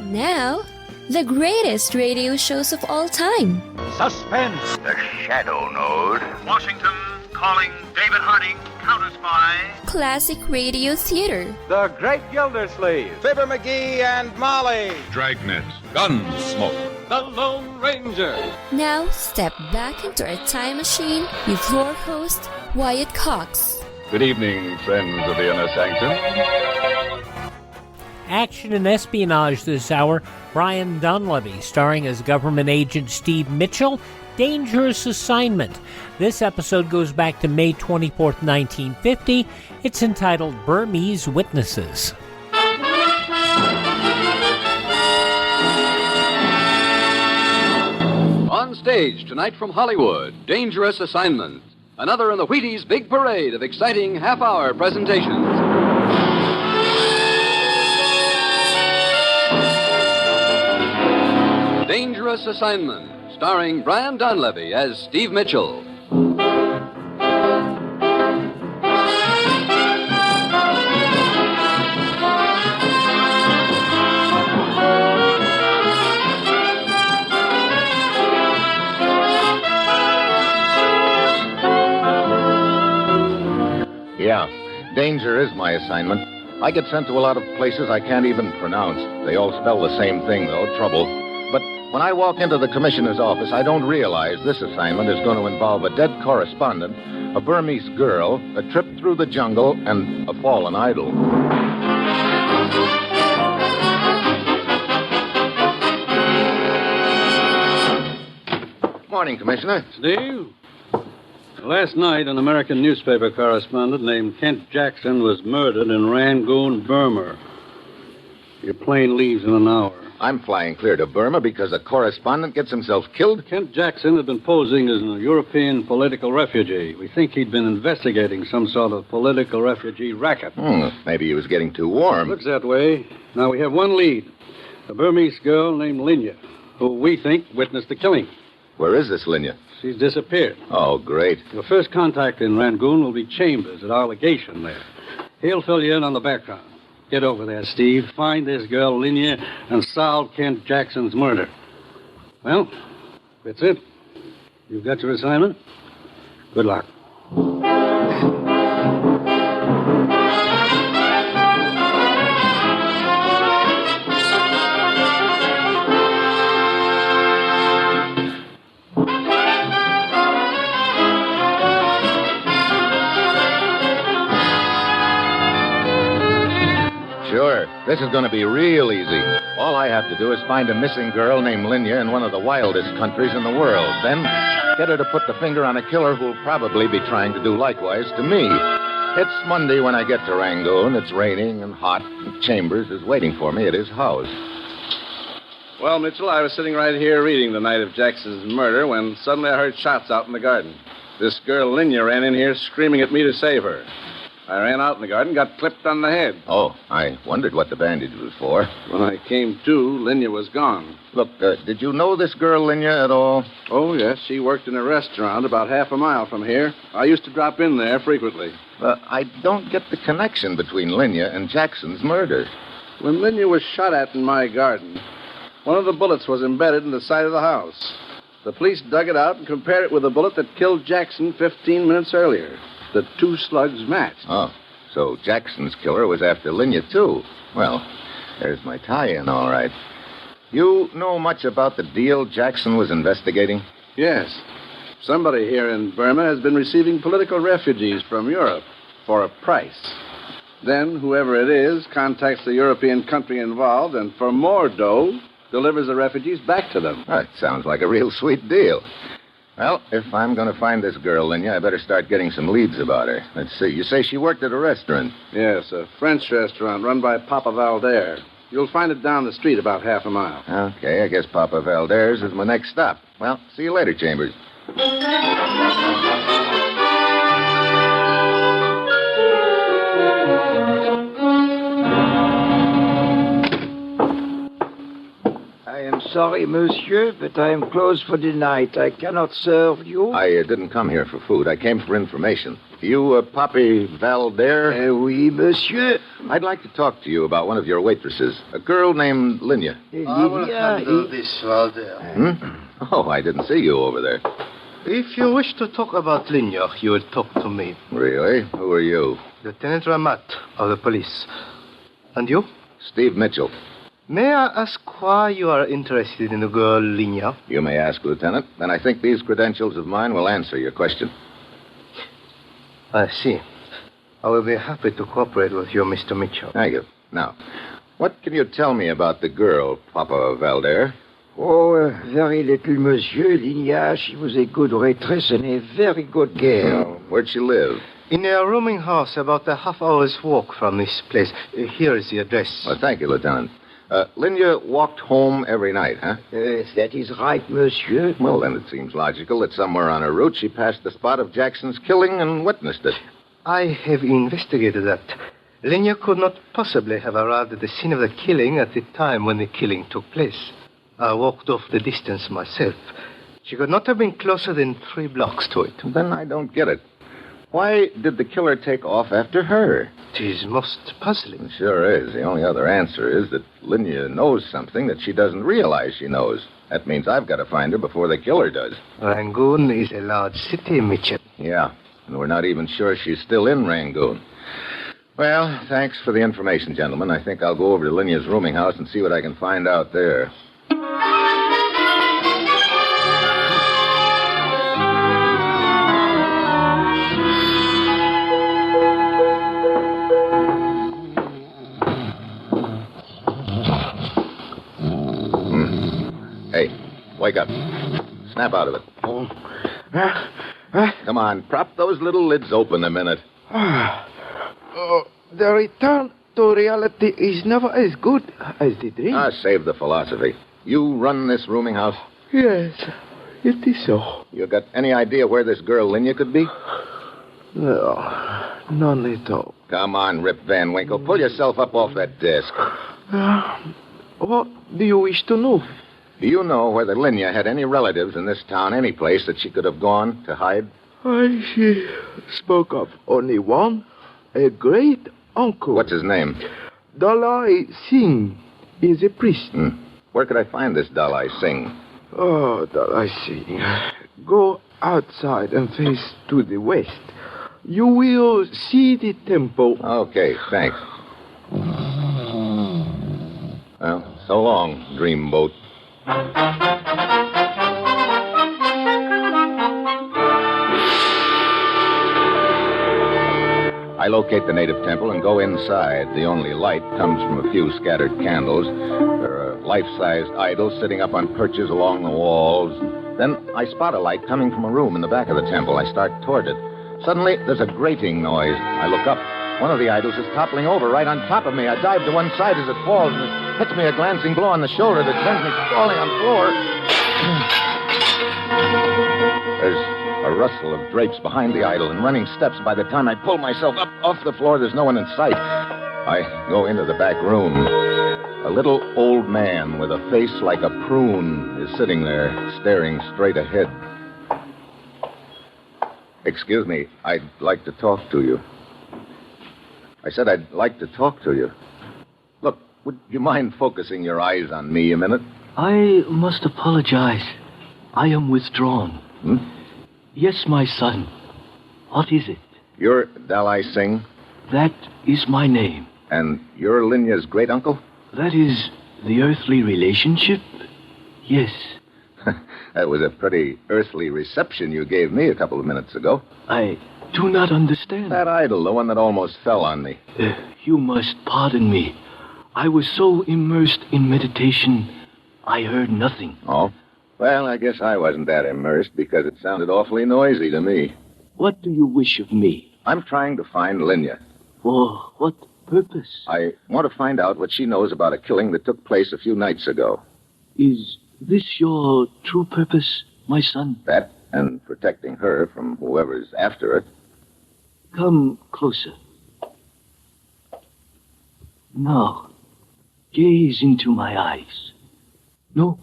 Now, the greatest radio shows of all time. Suspense. The Shadow Node. Washington calling David Harding, counter-spy. Classic radio theater. The Great Gildersleeve. Fibber McGee and Molly. Dragnet. Gunsmoke. The Lone Ranger. Now, step back into our time machine with your host, Wyatt Cox. Good evening, friends of the Inner Sanctum. Action and espionage this hour. Brian Donlevy, starring as government agent Steve Mitchell. Dangerous Assignment. This episode goes back to May 24th, 1950. It's entitled Burmese Witnesses. On stage tonight from Hollywood, Dangerous Assignment. Another in the Wheaties' big parade of exciting half-hour presentations. Dangerous Assignment, starring Brian Donlevy as Steve Mitchell. Yeah, danger is my assignment. I get sent to a lot of places I can't even pronounce. They all spell the same thing, though, trouble. But when I walk into the commissioner's office, I don't realize this assignment is going to involve a dead correspondent, a Burmese girl, a trip through the jungle, and a fallen idol. Morning, Commissioner. Steve? Last night, an American newspaper correspondent named Kent Jackson was murdered in Rangoon, Burma. Your plane leaves in an hour. I'm flying clear to Burma because a correspondent gets himself killed? Kent Jackson had been posing as a European political refugee. We think he'd been investigating some sort of political refugee racket. Maybe he was getting too warm. Looks that way. Now, we have one lead. A Burmese girl named Linya, who we think witnessed the killing. Where is this Linya? She's disappeared. Oh, great. Your first contact in Rangoon will be Chambers at our legation there. He'll fill you in on the background. Get over there, Steve. Find this girl, Linya, and solve Kent Jackson's murder. Well, that's it. You've got your assignment. Good luck. Sure. This is going to be real easy. All I have to do is find a missing girl named Linya in one of the wildest countries in the world. Then get her to put the finger on a killer who'll probably be trying to do likewise to me. It's Monday when I get to Rangoon. It's raining and hot, and Chambers is waiting for me at his house. Well, Mitchell, I was sitting right here reading the night of Jackson's murder when suddenly I heard shots out in the garden. This girl, Linya, ran in here screaming at me to save her. I ran out in the garden, got clipped on the head. Oh, I wondered what the bandage was for. When I came to, Linya was gone. Look, did you know this girl, Linya, at all? Oh, yes, she worked in a restaurant about half a mile from here. I used to drop in there frequently. I don't get the connection between Linya and Jackson's murder. When Linya was shot at in my garden, one of the bullets was embedded in the side of the house. The police dug it out and compared it with the bullet that killed Jackson 15 minutes earlier. The two slugs matched. Oh, so Jackson's killer was after Linya, too. Well, there's my tie-in, all right. You know much about the deal Jackson was investigating? Yes. Somebody here in Burma has been receiving political refugees from Europe for a price. Then, whoever it is contacts the European country involved and, for more dough, delivers the refugees back to them. That sounds like a real sweet deal. Well, if I'm going to find this girl, Linya, I better start getting some leads about her. Let's see. You say she worked at a restaurant? Yes, a French restaurant run by Papa Valder. You'll find it down the street about half a mile. Okay, I guess Papa Valder's is my next stop. Well, see you later, Chambers. I am sorry, monsieur, but I am closed for the night. I cannot serve you. I didn't come here for food. I came for information. You, Poppy Valder? Oui, monsieur. I'd like to talk to you about one of your waitresses, a girl named Linya. I will handle this, Valder. Oh, I didn't see you over there. If you wish to talk about Linya, you will talk to me. Really? Who are you? Lieutenant Ramat of the police. And you? Steve Mitchell. May I ask why you are interested in the girl Linya? You may ask, Lieutenant. Then I think these credentials of mine will answer your question. I see. I will be happy to cooperate with you, Mr. Mitchell. Thank you. Now, what can you tell me about the girl, Papa Valder? Oh, very little, monsieur. Linya, she was a good waitress and a very good girl. Where'd she live? In a rooming house about a half-hour's walk from this place. Here is the address. Well, thank you, Lieutenant. Linya walked home every night, huh? Yes, that is right, monsieur. Well, then it seems logical that somewhere on her route she passed the spot of Jackson's killing and witnessed it. I have investigated that. Linya could not possibly have arrived at the scene of the killing at the time when the killing took place. I walked off the distance myself. She could not have been closer than 3 blocks to it. Then I don't get it. Why did the killer take off after her? It is most puzzling. It sure is. The only other answer is that Linya knows something that she doesn't realize she knows. That means I've got to find her before the killer does. Rangoon is a large city, Mitchell. Yeah, and we're not even sure she's still in Rangoon. Well, thanks for the information, gentlemen. I think I'll go over to Linya's rooming house and see what I can find out there. Hey, wake up. Snap out of it. Come on, prop those little lids open a minute. The return to reality is never as good as the dream. Save the philosophy. You run this rooming house? Yes, it is so. You got any idea where this girl Linya could be? No, none at all. Come on, Rip Van Winkle. Pull yourself up off that desk. What do you wish to know? Do you know whether Linya had any relatives in this town, any place that she could have gone to hide? She spoke of only one, a great uncle. What's his name? Dalai Singh is a priest. Where could I find this Dalai Singh? Oh, Dalai Singh. Go outside and face to the west. You will see the temple. Okay, thanks. Well, so long, dreamboat. I locate the native temple and go inside. The only light comes from a few scattered candles. There are life-sized idols sitting up on perches along the walls. Then I spot a light coming from a room in the back of the temple. I start toward it. Suddenly, there's a grating noise. I look up. One of the idols is toppling over right on top of me. I dive to one side as it falls, and it hits me a glancing blow on the shoulder that sends me sprawling on the floor. There's a rustle of drapes behind the idol and running steps. By the time I pull myself up off the floor, there's no one in sight. I go into the back room. A little old man with a face like a prune is sitting there, staring straight ahead. Excuse me, I'd like to talk to you. I said I'd like to talk to you. Look, would you mind focusing your eyes on me a minute? I must apologize. I am withdrawn. Yes, my son. What is it? You're Dalai Singh? That is my name. And you're Linya's great-uncle? That is the earthly relationship? Yes. That was a pretty earthly reception you gave me a couple of minutes ago. I do not understand. That idol, the one that almost fell on me. You must pardon me. I was so immersed in meditation, I heard nothing. Oh? Well, I guess I wasn't that immersed because it sounded awfully noisy to me. What do you wish of me? I'm trying to find Linya. For what purpose? I want to find out what she knows about a killing that took place a few nights ago. Is this your true purpose, my son? That, and protecting her from whoever's after her. Come closer. Now, gaze into my eyes. No,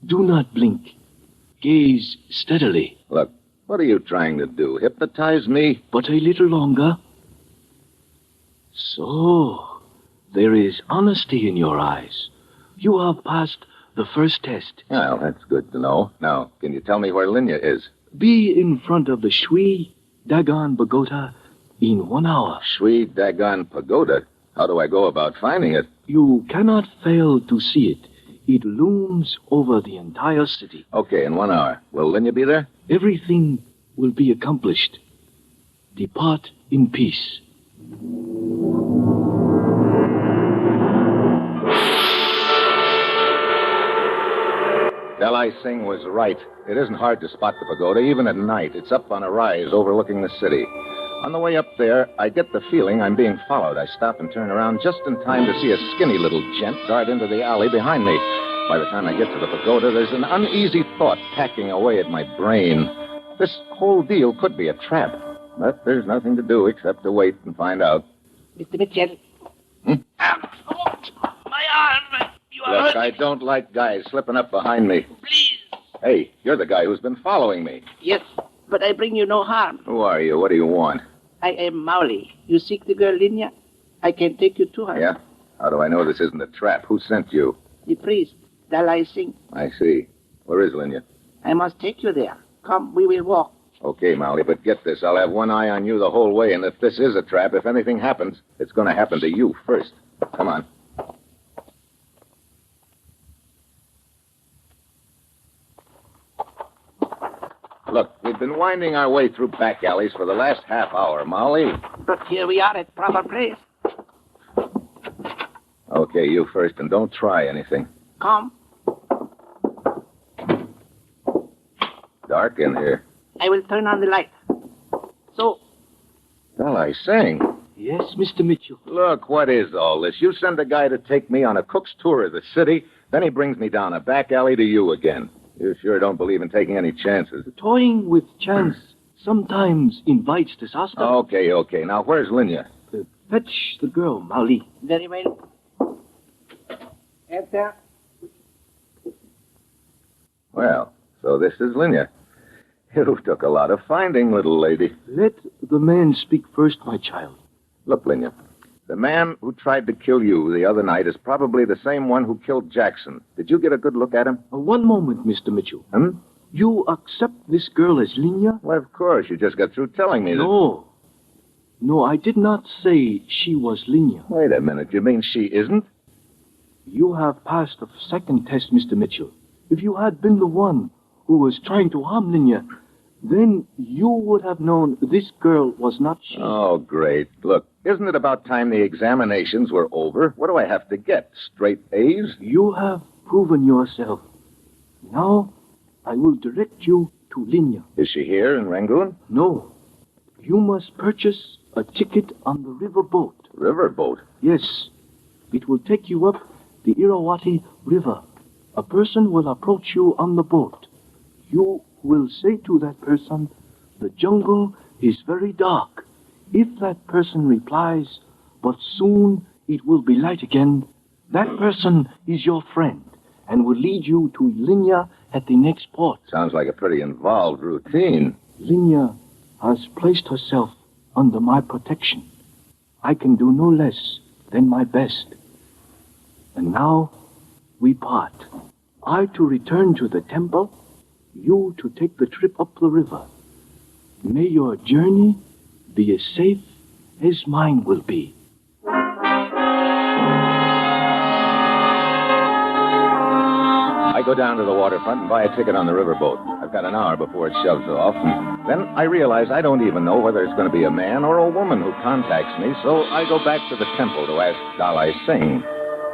Do not blink. Gaze steadily. Look, what are you trying to do? Hypnotize me? But a little longer. So, there is honesty in your eyes. You have passed the first test. Well, that's good to know. Now, can you tell me where Linya is? Be in front of the Shui Dagon Pagoda in 1 hour. Shui Dagon Pagoda? How do I go about finding it? You cannot fail to see it. It looms over the entire city. Okay, in 1 hour. Will Linya be there? Everything will be accomplished. Depart in peace. Dalai Singh was right. It isn't hard to spot the pagoda, even at night. It's up on a rise overlooking the city. On the way up there, I get the feeling I'm being followed. I stop and turn around just in time to see a skinny little gent dart into the alley behind me. By the time I get to the pagoda, there's an uneasy thought packing away at my brain. This whole deal could be a trap. But there's nothing to do except to wait and find out. Mr. Mitchell. My arm. You are Look, hurt. I don't like guys slipping up behind me. Please. Hey, you're the guy who's been following me. Yes, but I bring you no harm. Who are you? What do you want? I am Mauli. You seek the girl Linya? I can take you to her. Yeah? How do I know this isn't a trap? Who sent you? The priest, Dalai Singh. I see. Where is Linya? I must take you there. Come, we will walk. Okay, Molly, but get this. I'll have one eye on you the whole way, and if this is a trap, if anything happens, it's going to happen to you first. Come on. Look, we've been winding our way through back alleys for the last half hour, Molly. But here we are at proper place. Okay, you first, and don't try anything. Come. Dark in here. I will turn on the light. So. Dalai Singh. Yes, Mr. Mitchell. Look, what is all this? You send a guy to take me on a cook's tour of the city, then he brings me down a back alley to you again. You sure don't believe in taking any chances. Toying with chance sometimes invites disaster. Okay. Now, where's Linya? Fetch the girl, Mauli. Very well. Enter. Well, so this is Linya. You took a lot of finding, little lady. Let the man speak first, my child. Look, Linya, the man who tried to kill you the other night is probably the same one who killed Jackson. Did you get a good look at him? One moment, Mr. Mitchell. You accept this girl as Linya? Well, of course. You just got through telling me that... No, I did not say she was Linya. Wait a minute. You mean she isn't? You have passed the second test, Mr. Mitchell. If you had been the one who was trying to harm Linya, then you would have known this girl was not she. Oh, great. Look, isn't it about time the examinations were over? What do I have to get? Straight A's? You have proven yourself. Now, I will direct you to Linya. Is she here in Rangoon? No. You must purchase a ticket on the river boat. River boat? Yes. It will take you up the Irrawaddy River. A person will approach you on the boat. You will say to that person, "The jungle is very dark." If that person replies, "But soon it will be light again," that person is your friend and will lead you to Linya at the next port. Sounds like a pretty involved routine. Linya has placed herself under my protection. I can do no less than my best. And now we part. I to return to the temple, you to take the trip up the river. May your journey be as safe as mine will be. I go down to the waterfront and buy a ticket on the riverboat. I've got an hour before it shoves off, and then I realize I don't even know whether it's going to be a man or a woman who contacts me, so I go back to the temple to ask Dalai Singh.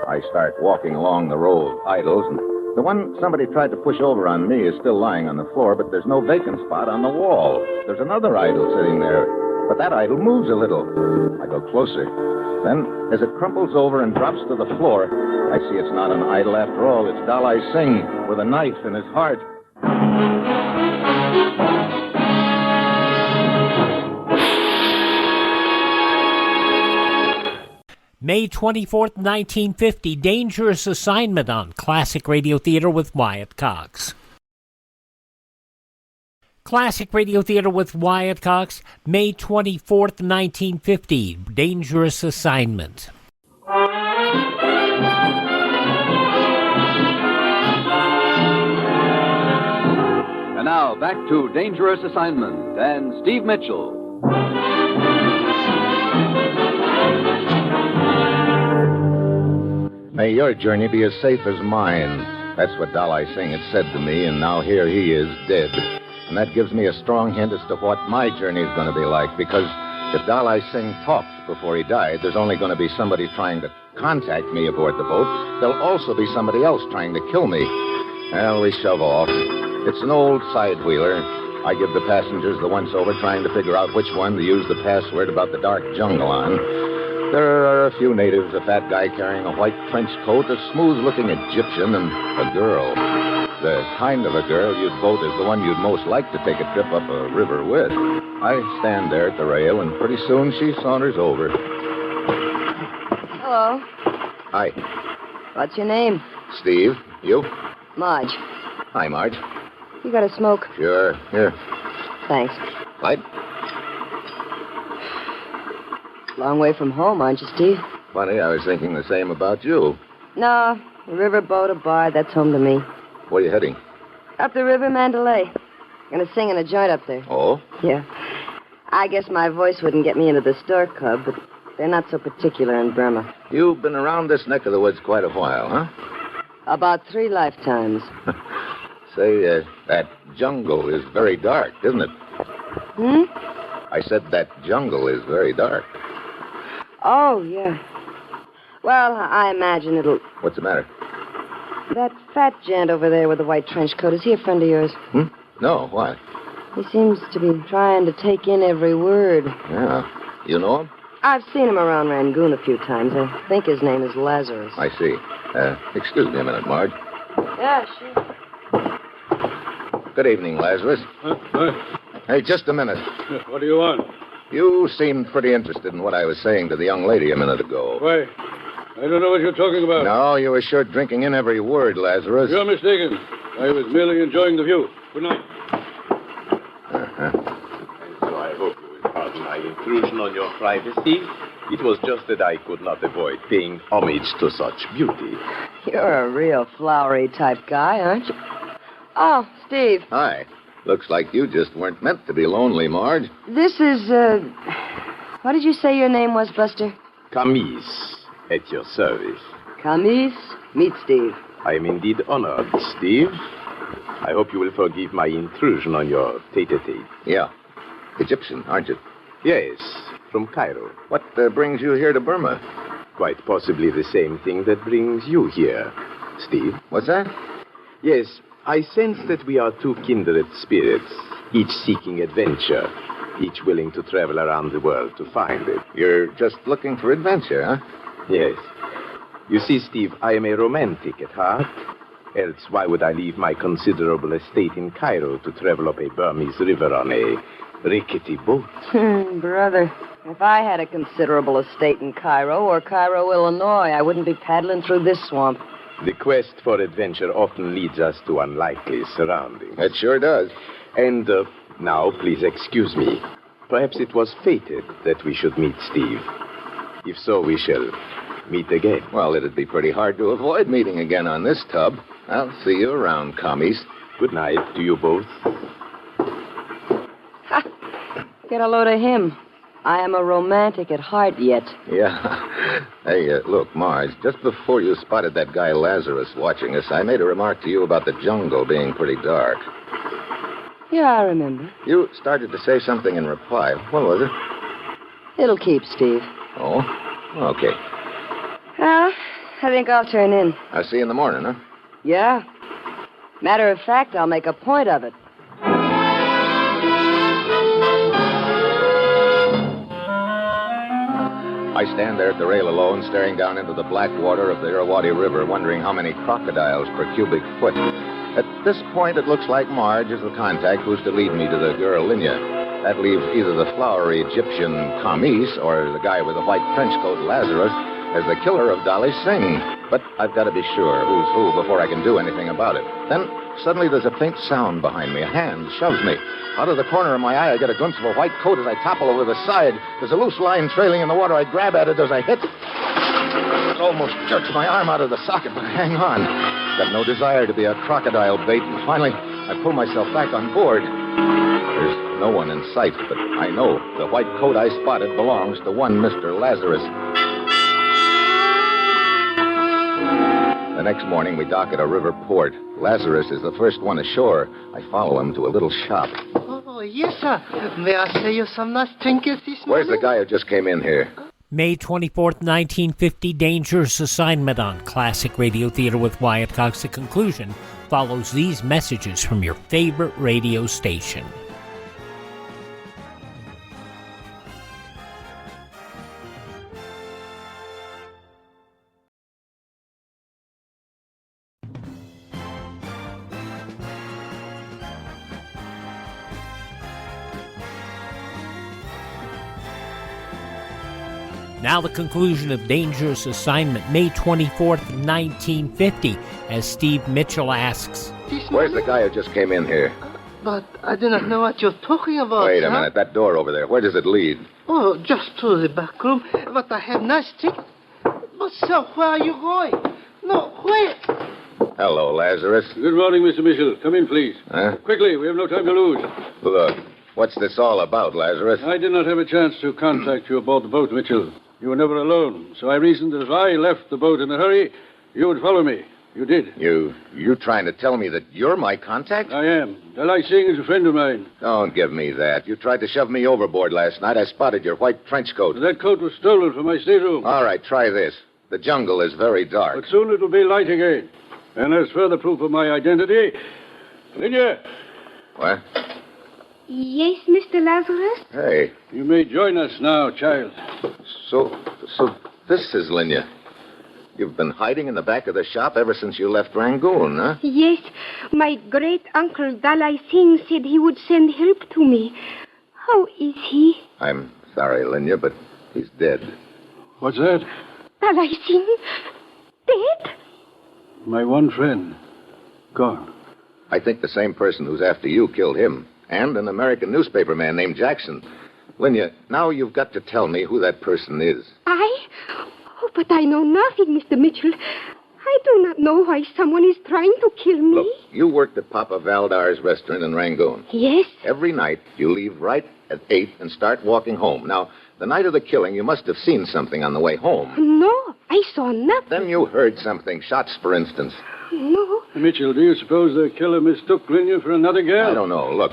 I start walking along the row of idols, and the one somebody tried to push over on me is still lying on the floor, but there's no vacant spot on the wall. There's another idol sitting there, but that idol moves a little. I go closer. Then, as it crumples over and drops to the floor, I see it's not an idol after all. It's Dalai Singh with a knife in his heart. May 24th, 1950, Dangerous Assignment on Classic Radio Theater with Wyatt Cox. Classic Radio Theater with Wyatt Cox, May 24th, 1950, Dangerous Assignment. And now, back to Dangerous Assignment and Steve Mitchell. May your journey be as safe as mine. That's what Dalai Singh had said to me, and now here he is, dead. And that gives me a strong hint as to what my journey is going to be like, because if Dalai Singh talked before he died, there's only going to be somebody trying to contact me aboard the boat. There'll also be somebody else trying to kill me. Well, we shove off. It's an old side-wheeler. I give the passengers the once-over, trying to figure out which one to use the password about the dark jungle on. There are a few natives, a fat guy carrying a white trench coat, a smooth-looking Egyptian, and a girl. The kind of a girl you'd vote is the one you'd most like to take a trip up a river with. I stand there at the rail, and pretty soon she saunters over. Hello. Hi. What's your name? Steve. You? Marge. Hi, Marge. You got a smoke? Sure. Here. Thanks. Light? Long way from home, aren't you, Steve? Funny, I was thinking the same about you. No, a riverboat, a bar, that's home to me. Where are you heading? Up the river, Mandalay. Gonna sing in a joint up there. Oh? Yeah. I guess my voice wouldn't get me into the store club, but they're not so particular in Burma. You've been around this neck of the woods quite a while, huh? About 3 lifetimes. Say, that jungle is very dark, isn't it? Hmm? I said that jungle is very dark. Oh, yeah. Well, I imagine it'll... What's the matter? That fat gent over there with the white trench coat, is he a friend of yours? No, why? He seems to be trying to take in every word. Yeah. You know him? I've seen him around Rangoon a few times. I think his name is Lazarus. I see. Excuse me a minute, Marge. Yeah, sure. Good evening, Lazarus. Huh? Hey, just a minute. What do you want? You seemed pretty interested in what I was saying to the young lady a minute ago. Why? I don't know what you're talking about. No, you were sure drinking in every word, Lazarus. You're mistaken. I was merely enjoying the view. Good night. Uh-huh. And so I hope you will pardon my intrusion on your privacy. It was just that I could not avoid paying homage to such beauty. You're a real flowery type guy, aren't you? Oh, Steve. Hi. Looks like you just weren't meant to be lonely, Marge. This is, what did you say your name was, Buster? Camise, at your service. Camise, meet Steve. I am indeed honored, Steve. I hope you will forgive my intrusion on your tete-a-tete. Yeah. Egyptian, aren't you? Yes, from Cairo. What brings you here to Burma? Quite possibly the same thing that brings you here, Steve. What's that? Yes, I sense that we are two kindred spirits, each seeking adventure, each willing to travel around the world to find it. You're just looking for adventure, huh? Yes. You see, Steve, I am a romantic at heart. Else, why would I leave my considerable estate in Cairo to travel up a Burmese river on a rickety boat? Brother, if I had a considerable estate in Cairo or Cairo, Illinois, I wouldn't be paddling through this swamp. The quest for adventure often leads us to unlikely surroundings. It sure does. And now, please excuse me. Perhaps it was fated that we should meet, Steve. If so, we shall meet again. Well, it'd be pretty hard to avoid meeting again on this tub. I'll see you around, commies. Good night to you both. Ha! Get a load of him. I am a romantic at heart yet. Yeah. Hey, look, Marge, just before you spotted that guy Lazarus watching us, I made a remark to you about the jungle being pretty dark. Yeah, I remember. You started to say something in reply. What was it? It'll keep, Steve. Oh? Okay. Well, I think I'll turn in. I'll see you in the morning, huh? Yeah. Matter of fact, I'll make a point of it. I stand there at the rail alone, staring down into the black water of the Irrawaddy River, wondering how many crocodiles per cubic foot. At this point, it looks like Marge is the contact who's to lead me to the girl, Linya. That leaves either the flowery Egyptian Camise or the guy with the white trench coat, Lazarus, as the killer of Dolly Singh. But I've got to be sure who's who before I can do anything about it. Then suddenly there's a faint sound behind me. A hand shoves me. Out of the corner of my eye, I get a glimpse of a white coat as I topple over the side. There's a loose line trailing in the water. I grab at it as I hit. It almost jerks my arm out of the socket, but I hang on. Got no desire to be a crocodile bait. And finally, I pull myself back on board. There's no one in sight, but I know the white coat I spotted belongs to one Mr. Lazarus. The next morning, we dock at a river port. Lazarus is the first one ashore. I follow him to a little shop. Oh, yes, sir. May I say you some nice trinkets this morning? Where's the guy who just came in here? May 24th, 1950, Dangerous Assignment on Classic Radio Theater with Wyatt Cox. The conclusion follows these messages from your favorite radio station. Now the conclusion of Dangerous Assignment, May 24th, 1950, as Steve Mitchell asks. Where's the guy who just came in here? But I do not know what you're talking about, Wait a sir. minute, that door over there, where does it lead? Oh, just to the back room. But I have nice ticket. But, sir, where are you going? No, where? Hello, Lazarus. Good morning, Mr. Mitchell. Come in, please. Huh? Quickly, we have no time to lose. Look, what's this all about, Lazarus? I did not have a chance to contact you aboard the boat, Mitchell. You were never alone, so I reasoned that if I left the boat in a hurry, you would follow me. You did. You trying to tell me that you're my contact? I am. Dalai Singh is a friend of mine. Don't give me that. You tried to shove me overboard last night. I spotted your white trench coat. That coat was stolen from my stateroom. All right, try this. The jungle is very dark. But soon it'll be light again. And as further proof of my identity, Lydia. What? Yes, Mr. Lazarus? Hey. You may join us now, child. So this is Linya. You've been hiding in the back of the shop ever since you left Rangoon, huh? Yes. My great-uncle Dalai Singh said he would send help to me. How is he? I'm sorry, Linya, but he's dead. What's that? Dalai Singh? Dead? My one friend. Gone. I think the same person who's after you killed him. And an American newspaper man named Jackson. Linya, now you've got to tell me who that person is. I? Oh, but I know nothing, Mr. Mitchell. I do not know why someone is trying to kill me. Look, you worked at Papa Valdar's restaurant in Rangoon. Yes. Every night, you leave right at 8 and start walking home. Now, the night of the killing, you must have seen something on the way home. No, I saw nothing. Then you heard something. Shots, for instance. No. Mitchell, do you suppose the killer mistook Linya for another girl? I don't know. Look,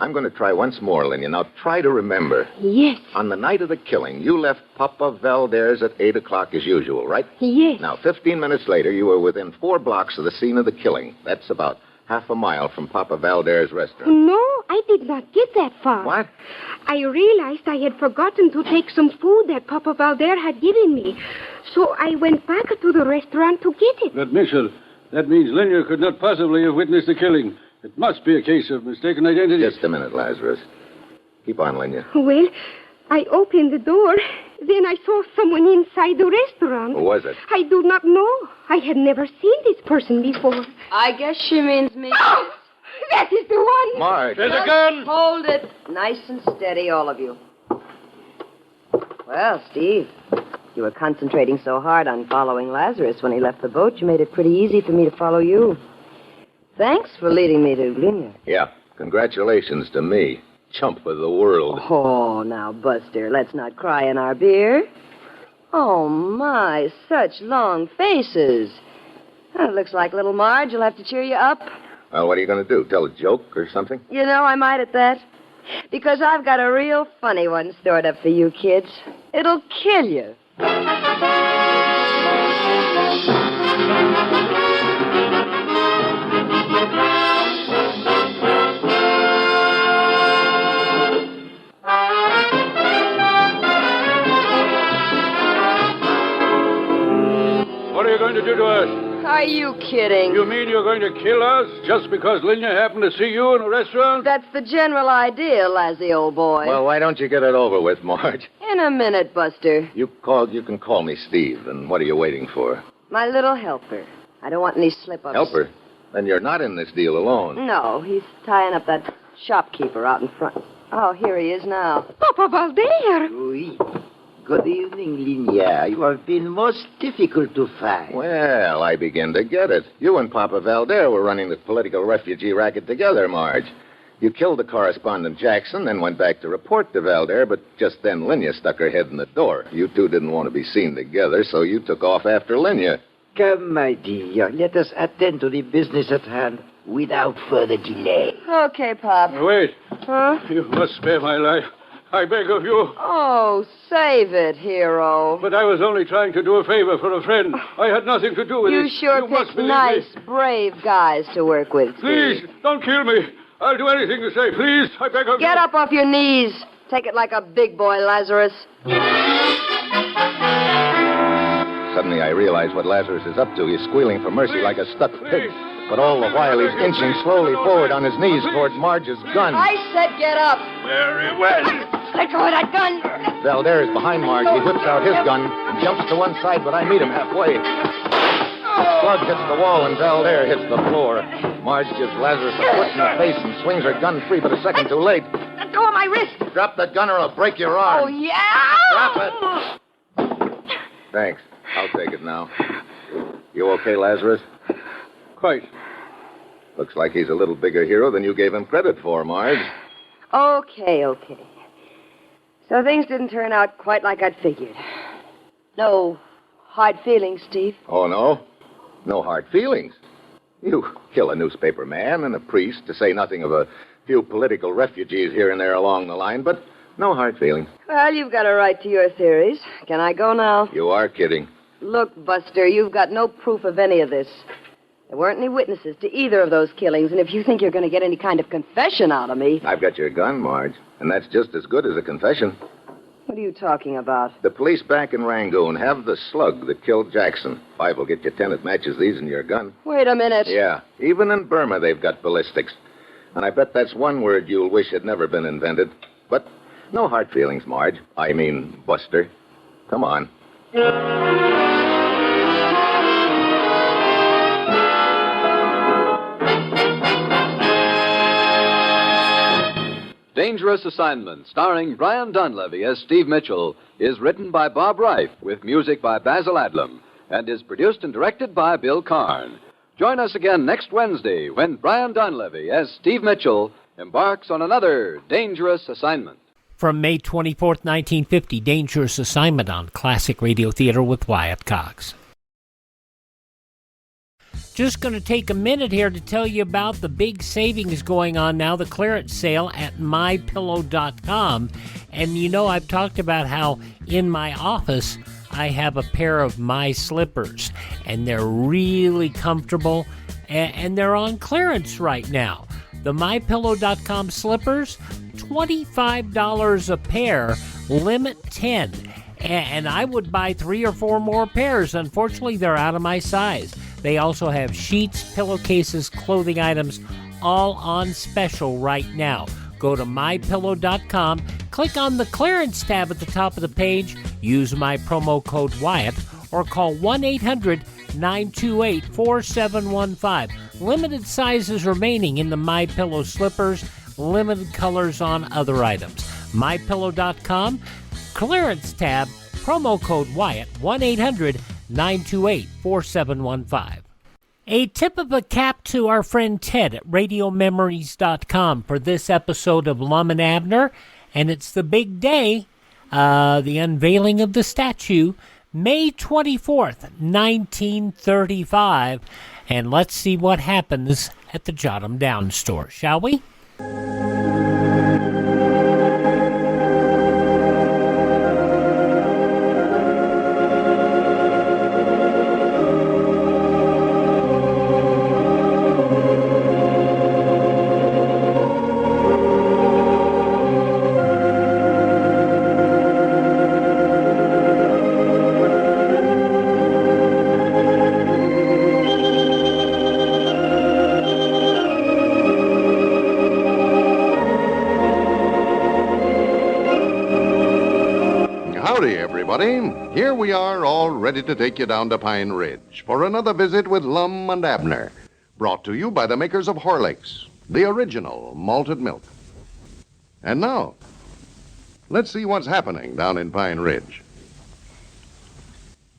I'm going to try once more, Linya. Now, try to remember. Yes. On the night of the killing, you left Papa Valdar's at 8 o'clock as usual, right? Yes. Now, 15 minutes later, you were within 4 blocks of the scene of the killing. That's about half a mile from Papa Valdar's restaurant. No, I did not get that far. What? I realized I had forgotten to take some food that Papa Valder had given me. So I went back to the restaurant to get it. But, Mitchell, that means Linya could not possibly have witnessed the killing. It must be a case of mistaken identity. Just a minute, Lazarus. Keep on, Linya. Well, I opened the door. Then I saw someone inside the restaurant. Who was it? I do not know. I had never seen this person before. I guess she means me. Oh, that is the one. Marge. There's a gun. Hold it. Nice and steady, all of you. Well, Steve, you were concentrating so hard on following Lazarus when he left the boat, you made it pretty easy for me to follow you. Thanks for leading me to Linya. Yeah. Congratulations to me. Chump of the world. Oh, now, Buster, let's not cry in our beer. Oh, my, such long faces. It looks like little Marge will have to cheer you up. Well, what are you going to do? Tell a joke or something? You know, I might at that. Because I've got a real funny one stored up for you kids. It'll kill you. What are you going to do to us? Are you kidding? You mean you're going to kill us just because Linya happened to see you in a restaurant? That's the general idea, Lassie, old boy. Well, why don't you get it over with, Marge? In a minute, Buster. You can call me Steve, and what are you waiting for? My little helper. I don't want any slip-ups. Helper? Then you're not in this deal alone. No, he's tying up that shopkeeper out in front. Oh, here he is now. Papa Valder! Oui. Good evening, Linya. You have been most difficult to find. Well, I begin to get it. You and Papa Valder were running the political refugee racket together, Marge. You killed the correspondent Jackson, then went back to report to Valder, but just then Linya stuck her head in the door. You two didn't want to be seen together, so you took off after Linya. Come, my dear. Let us attend to the business at hand without further delay. Okay, Pop. Wait. Huh? You must spare my life. I beg of you. Oh, save it, hero. But I was only trying to do a favor for a friend. I had nothing to do with You it. sure picked nice, brave guys to work with, Steve. Please, don't kill me. I'll do anything you say. Please, I beg of you. Get up off your knees. Take it like a big boy, Lazarus. Suddenly I realize what Lazarus is up to. He's squealing for mercy like a stuck pig. But all the while he's inching slowly forward on his knees toward Marge's gun. I said get up. Very well. Let go of that gun. Valder is behind Marge. He whips out his gun and jumps to one side, but I meet him halfway. The slug hits the wall and Valder hits the floor. Marge gives Lazarus a foot in the face and swings her gun free, but a second too late. Let go of my wrist. Drop that gun or I'll break your arm. Oh, yeah? Drop it. Thanks. I'll take it now. You okay, Lazarus? Quite. Looks like he's a little bigger hero than you gave him credit for, Marge. Okay. So things didn't turn out quite like I'd figured. No hard feelings, Steve. Oh, no? No hard feelings. You kill a newspaper man and a priest, to say nothing of a few political refugees here and there along the line, but no hard feelings. Well, you've got a right to your theories. Can I go now? You are kidding. Look, Buster, you've got no proof of any of this. There weren't any witnesses to either of those killings, and if you think you're going to get any kind of confession out of me... I've got your gun, Marge, and that's just as good as a confession. What are you talking about? The police back in Rangoon have the slug that killed Jackson. 5 will get you 10 that matches these in your gun. Wait a minute. Yeah, even in Burma they've got ballistics. And I bet that's one word you'll wish had never been invented. But no hard feelings, Marge. I mean, Buster. Come on. Dangerous Assignment, starring Brian Donlevy as Steve Mitchell, is written by Bob Reif with music by Basil Adlam and is produced and directed by Bill Karn. Join us again next Wednesday when Brian Donlevy as Steve Mitchell embarks on another Dangerous Assignment. From May 24th, 1950, Dangerous Assignment on Classic Radio Theater with Wyatt Cox. Just going to take a minute here to tell you about the big savings going on now, the clearance sale at mypillow.com. And you know, I've talked about how in my office I have a pair of my slippers, and they're really comfortable, and they're on clearance right now. The mypillow.com slippers, $25 a pair, limit 10. And I would buy 3 or 4 more pairs. Unfortunately, they're out of my size. They also have sheets, pillowcases, clothing items, all on special right now. Go to mypillow.com, click on the clearance tab at the top of the page, use my promo code Wyatt, or call 1-800-928-4715. Limited sizes remaining in the MyPillow slippers, limited colors on other items. mypillow.com, clearance tab, promo code Wyatt, 1-800-928-4715. A tip of the cap to our friend Ted at radiomemories.com for this episode of Lum and Abner, and it's the big day, the unveiling of the statue, May 24th, 1935, and let's see what happens at the Jot 'em Down store, shall we? Howdy, everybody. Here we are, all ready to take you down to Pine Ridge for another visit with Lum and Abner, brought to you by the makers of Horlicks, the original malted milk. And now, let's see what's happening down in Pine Ridge.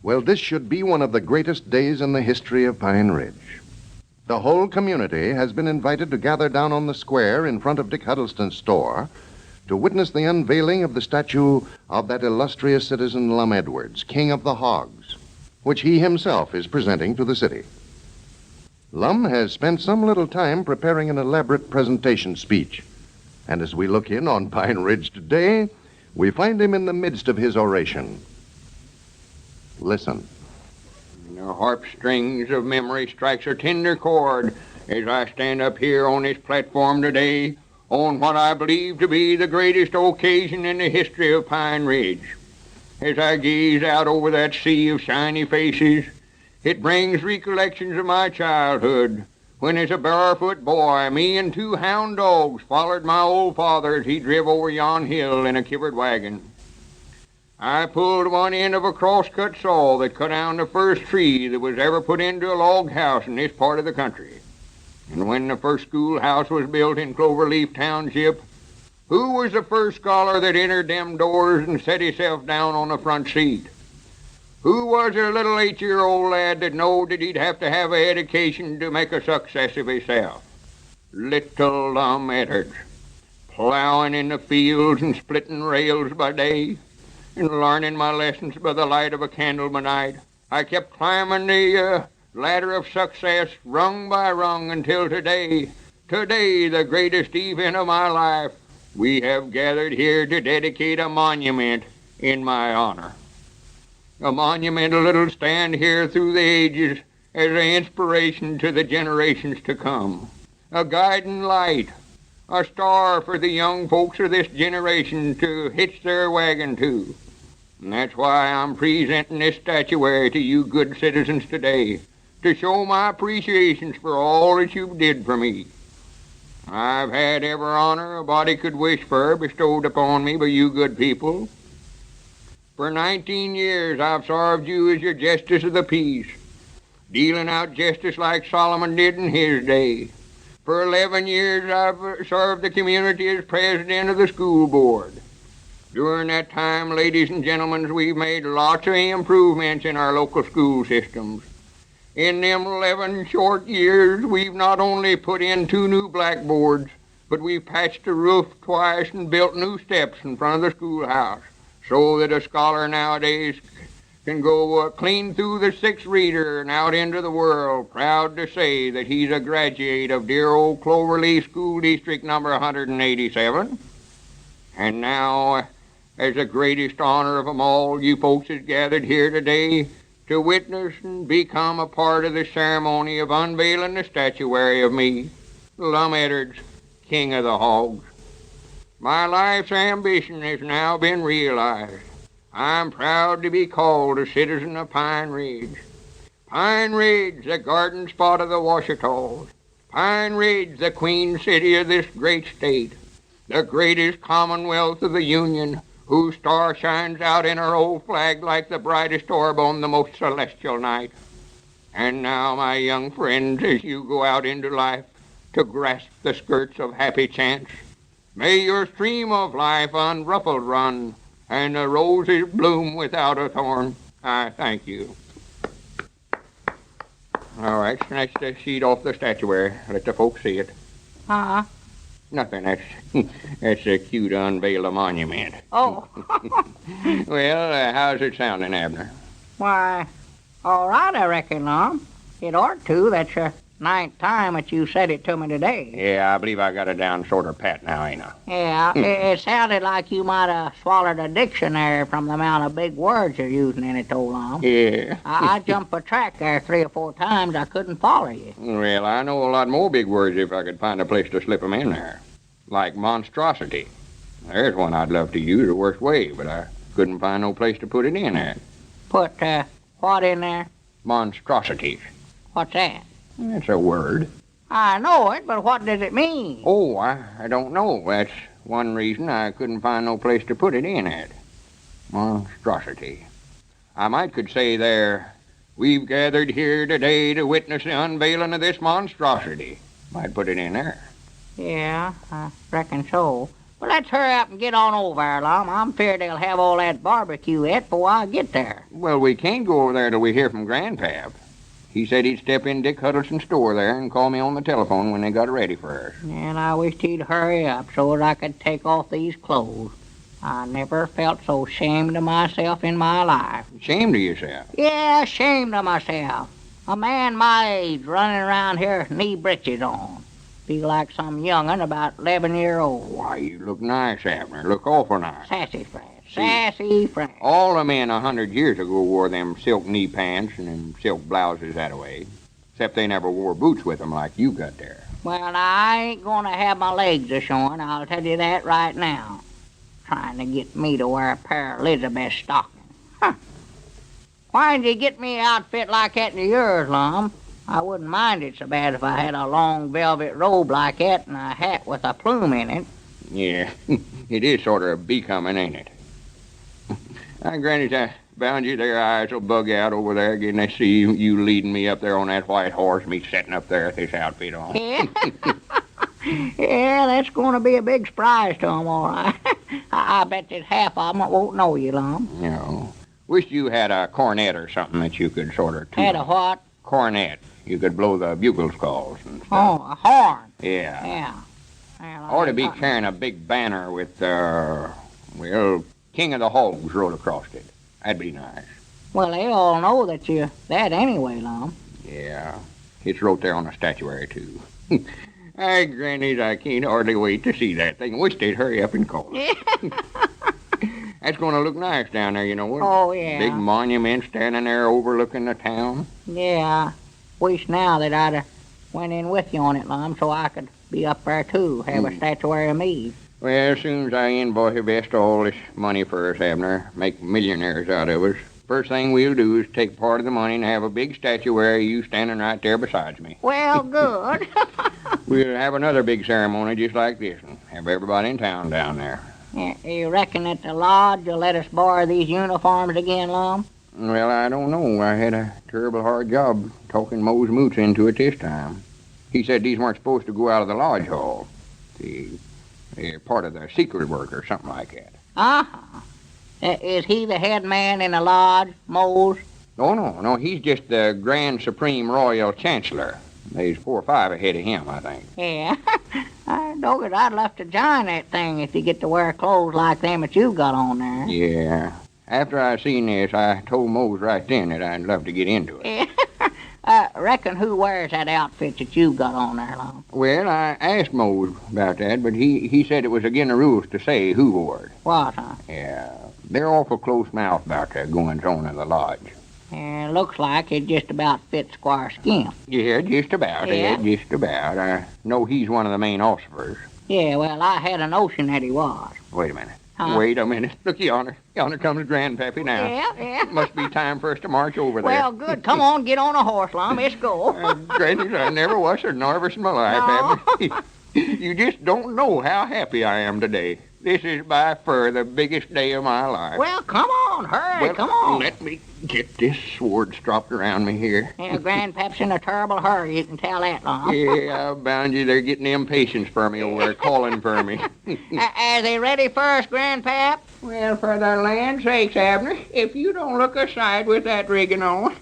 Well, this should be one of the greatest days in the history of Pine Ridge. The whole community has been invited to gather down on the square in front of Dick Huddleston's store to witness the unveiling of the statue of that illustrious citizen Lum Edwards, King of the Hogs, which he himself is presenting to the city. Lum has spent some little time preparing an elaborate presentation speech, and as we look in on Pine Ridge today, we find him in the midst of his oration. Listen. The harp strings of memory strikes a tender chord as I stand up here on this platform today on what I believe to be the greatest occasion in the history of Pine Ridge. As I gaze out over that sea of shiny faces, it brings recollections of my childhood, when as a barefoot boy, me and 2 hound dogs followed my old father as he drove over yon hill in a covered wagon. I pulled one end of a crosscut saw that cut down the first tree that was ever put into a log house in this part of the country. And when the first schoolhouse was built in Cloverleaf Township, who was the first scholar that entered them doors and set himself down on the front seat? Who was the little 8-year-old lad that knowed that he'd have to have a education to make a success of himself? Little Lum Edwards, plowing in the fields and splitting rails by day, and learning my lessons by the light of a candle by night. I kept climbing the ladder of success rung by rung until today, the greatest event of my life, we have gathered here to dedicate a monument in my honor. A monument that'll stand here through the ages as an inspiration to the generations to come. A guiding light, a star for the young folks of this generation to hitch their wagon to. And that's why I'm presenting this statuary to you good citizens today, to show my appreciations for all that you did for me. I've had every honor a body could wish for bestowed upon me by you good people. For 19 years I've served you as your justice of the peace, dealing out justice like Solomon did in his day. For 11 years I've served the community as president of the school board. During that time, ladies and gentlemen, we've made lots of improvements in our local school systems. In them 11 short years, we've not only put in 2 new blackboards, but we've patched the roof twice and built new steps in front of the schoolhouse, so that a scholar nowadays can go clean through the 6th reader and out into the world, proud to say that he's a graduate of dear old Cloverleaf School District number 187. And now, as the greatest honor of them all, you folks is gathered here today to witness and become a part of the ceremony of unveiling the statuary of me, Lum Edwards, King of the Hogs. My life's ambition has now been realized. I'm proud to be called a citizen of Pine Ridge. Pine Ridge, the garden spot of the Washitaws. Pine Ridge, the queen city of this great state. The greatest commonwealth of the Union, whose star shines out in our old flag like the brightest orb on the most celestial night. And now, my young friends, as you go out into life to grasp the skirts of happy chance, may your stream of life unruffled run, and the roses bloom without a thorn. I thank you. All right, snatch the sheet off the statuary. Let the folks see it. Nothing. That's a cue to unveil a monument. Oh. Well, how's it sounding, Abner? Why, all right, I reckon, Lum. It ought to. That's your 9th time that you said it to me today. Yeah, I believe I got it down sort of pat now, ain't I? Yeah, it sounded like you might have swallowed a dictionary from the amount of big words you're using in it, old Lum. Yeah. I jumped a track there 3 or 4 times. I couldn't follow you. Well, I know a lot more big words if I could find a place to slip them in there. Like monstrosity. There's one I'd love to use the worst way, but I couldn't find no place to put it in at. Put, what in there? Monstrosities. What's that? It's a word. I know it, but what does it mean? Oh, I don't know. That's one reason I couldn't find no place to put it in at. monstrosity. I might could say there, we've gathered here today to witness the unveiling of this monstrosity. Might put it in there. Yeah, I reckon so. Well, let's hurry up and get on over there, Lum. I'm feared they'll have all that barbecue yet before I get there. Well, we can't go over there till we hear from Grandpap. He said he'd step in Dick Huddleston's store there and call me on the telephone when they got ready for us. And I wished he'd hurry up so that I could take off these clothes. I never felt so ashamed of myself in my life. Ashamed of yourself? Yeah, ashamed of myself. A man my age running around here knee breeches on. Feel like some young'un about 11 years old. Why, you look nice, Abner. Look awful nice. Sassy Fred. Sassy Fred. All the men 100 years ago wore them silk knee pants and them silk blouses that way. Except they never wore boots with them like you got there. Well, I ain't gonna have my legs a-showing, I'll tell you that right now. Trying to get me to wear a pair of Elizabeth stockings. Huh. Why'd you get me an outfit like that to yours, Lum? I wouldn't mind it so bad if I had a long velvet robe like that and a hat with a plume in it. Yeah, it is sort of becoming, ain't it? Granny, I bound you their eyes will bug out over there again. They see you leading me up there on that white horse, me sitting up there with this outfit on. Yeah, yeah, that's going to be a big surprise to 'em, all right. I bet that half of 'em won't know you, Lum. No. Wish you had a cornet or something that you could sort of... Had a what? Cornet. You could blow the bugles calls and stuff. Oh, a horn. Yeah. Yeah. Well, Ought to be carrying a big banner with, well, King of the Hogs wrote across it. That'd be nice. Well, they all know that you're that anyway, Lum. Yeah. It's wrote there on the statuary, too. Hey, Grannies, I can't hardly wait to see that thing. Wish they'd hurry up and call it. That's going to look nice down there, you know. Oh, yeah. Big monument standing there overlooking the town. Yeah. Wish now that I'd have went in with you on it, Lum, so I could be up there, too, have a statuary of me. Well, as soon as I invest all this money for us, Abner, make millionaires out of us, first thing we'll do is take part of the money and have a big statuary of you standing right there beside me. Well, good. We'll have another big ceremony just like this and have everybody in town down there. Yeah, you reckon that the lodge will let us borrow these uniforms again, Lum? Well, I don't know. I had a terrible hard job talking Mose Moots into it this time. He said these weren't supposed to go out of the lodge hall. They're part of the secret work or something like that. Uh-huh. Is he the head man in the lodge, Mose? Oh, no. He's just the Grand Supreme Royal Chancellor. There's 4 or 5 ahead of him, I think. Yeah. I know it. I'd love to join that thing if you get to wear clothes like them that you've got on there. Yeah. After I seen this, I told Mose right then that I'd love to get into it. Yeah. Reckon who wears that outfit that you've got on there, Lum? Well, I asked Mose about that, but he said it was against the rules to say who wore it. What, huh? Yeah. They're awful close-mouthed about their goings-on in the lodge. Yeah, looks like it just about fits Squire Skimp. Yeah, just about. Yeah? Just about. I know he's one of the main officers. Yeah, well, I had a notion that he was. Wait a minute. Huh? Wait a minute. Look yonder. Yonder comes Grandpappy now. Yeah. Must be time for us to march over there. Well, good. Come on, get on a horse, Lum. Let's go. Granny, I never was so nervous in my life, Abby. You just don't know how happy I am today. This is by far the biggest day of my life. Well, come on, hurry, come on. Let me get this sword stropped around me here. Yeah, Grandpap's in a terrible hurry, you can tell that, Lum. Yeah, I bound you they're getting impatience for me over there, calling for me. Are they ready for us, Grandpap? Well, for the land's sakes, Abner, if you don't look aside with that rigging on,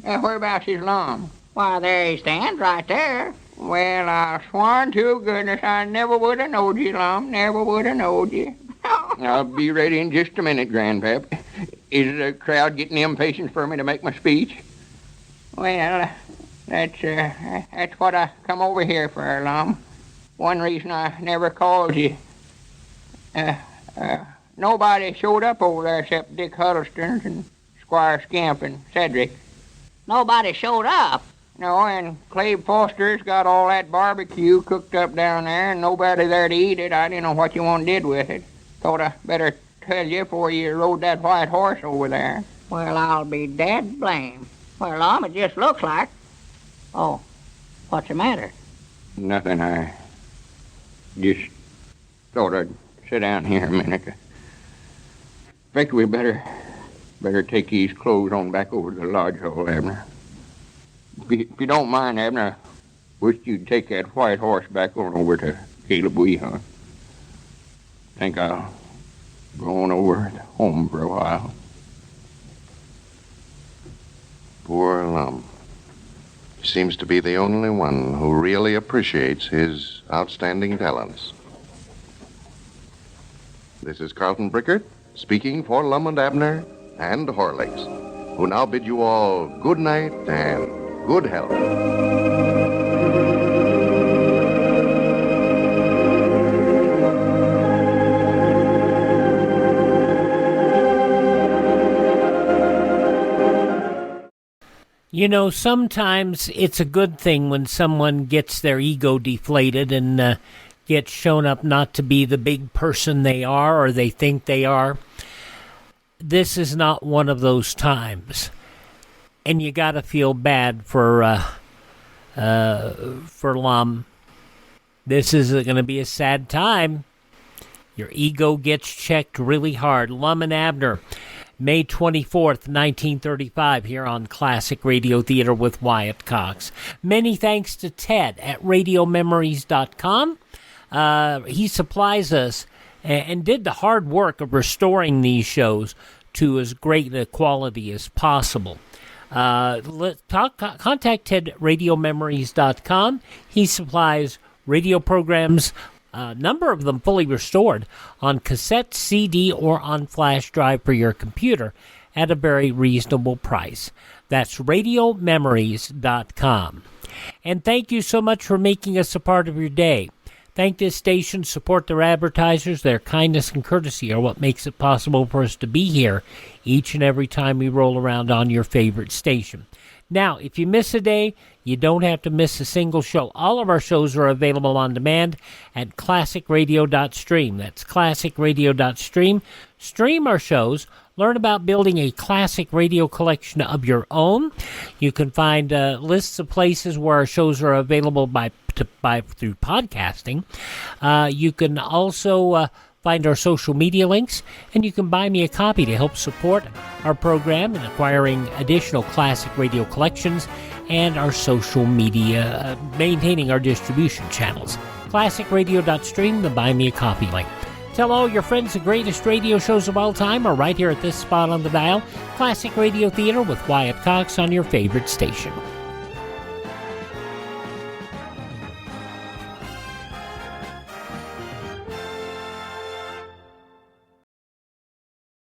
whereabouts is Lum? Why, there he stands, right there. Well, I sworn to goodness I never would have knowed you, Lum. Never would have knowed you. I'll be ready in just a minute, Grandpap. Is the crowd getting impatient for me to make my speech? Well, that's what I come over here for, Lum. One reason I never called you. Nobody showed up over there except Dick Huddleston and Squire Skimp and Cedric. Nobody showed up? No, and Clave Foster's got all that barbecue cooked up down there, and nobody there to eat it. I didn't know what you one did with it. Thought I better tell you before you rode that white horse over there. Well, I'll be dead blamed. Well, Lum, it just looks like... Oh, what's the matter? Nothing. I just thought I'd sit down here a minute. Expect we better take these clothes on back over to the lodge hole, Abner. If you don't mind, Abner, I wish you'd take that white horse back on over to Caleb Weehunt. Think I'll go on over home for a while. Poor Lum. Seems to be the only one who really appreciates his outstanding talents. This is Carlton Brickert speaking for Lum and Abner and Horlicks, who now bid you all good night and good health. You know, sometimes it's a good thing when someone gets their ego deflated and gets shown up not to be the big person they are or they think they are. This is not one of those times. And you got to feel bad for Lum. This is going to be a sad time. Your ego gets checked really hard. Lum and Abner, May 24th, 1935, here on Classic Radio Theater with Wyatt Cox. Many thanks to Ted at radiomemories.com. He supplies us and did the hard work of restoring these shows to as great a quality as possible. Contact Ted at radiomemories.com. He supplies radio programs, a number of them fully restored, on cassette, CD, or on flash drive for your computer at a very reasonable price. That's radiomemories.com. And thank you so much for making us a part of your day. Thank this station, support their advertisers. Their kindness and courtesy are what makes it possible for us to be here each and every time we roll around on your favorite station. Now, if you miss a day, you don't have to miss a single show. All of our shows are available on demand at classicradio.stream. That's classicradio.stream. Stream our shows. Learn about building a classic radio collection of your own. You can find lists of places where our shows are available through podcasting. You can also find our social media links, and you can buy me a copy to help support our program in acquiring additional classic radio collections and our social media, maintaining our distribution channels. Classicradio.stream, the Buy Me a Copy link. Tell all your friends the greatest radio shows of all time are right here at this spot on the dial. Classic Radio Theater with Wyatt Cox on your favorite station.